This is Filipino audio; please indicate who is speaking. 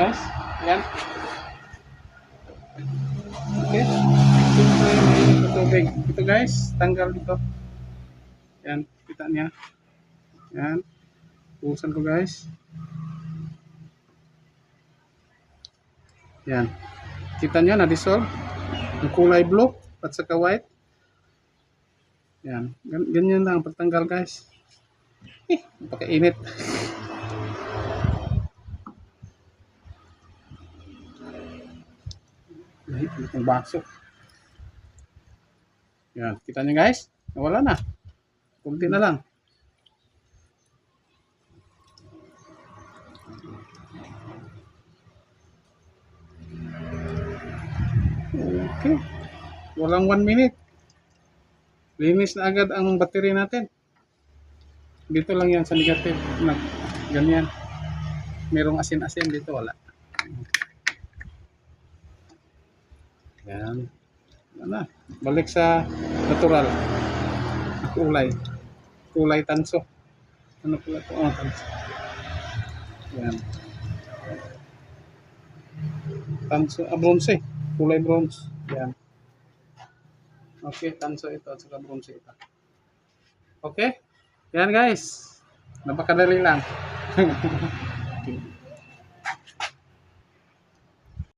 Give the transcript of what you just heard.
Speaker 1: guys. Yan. Okay. Siyempre, mainit na tubig. Ito guys, tanggal dito. Yan, kita niya. Yan. Buhusan ko guys. Yan. Kita niya na-dissolve. Ang kulay blue at saka white. Yan. Ganyan lang ang pagtanggal guys. Napakainit. Itong baso. Yan. Kita niya guys. Nawala na. Kunti na lang. Okay. Walang 1 minute. Linis na agad ang battery natin. Dito lang yan sa negative. Ganyan. Merong asin-asin dito. Wala. Yan. Wala. Balik sa natural. Kulay. Kulay tanso. Ano pala ito? Oh, tanso. Yan. Tanso. Bronze. Kulay bronze. Yan. Okay, tanso ito at saka bronze ito. Okay? Yan guys. Napakadali lang.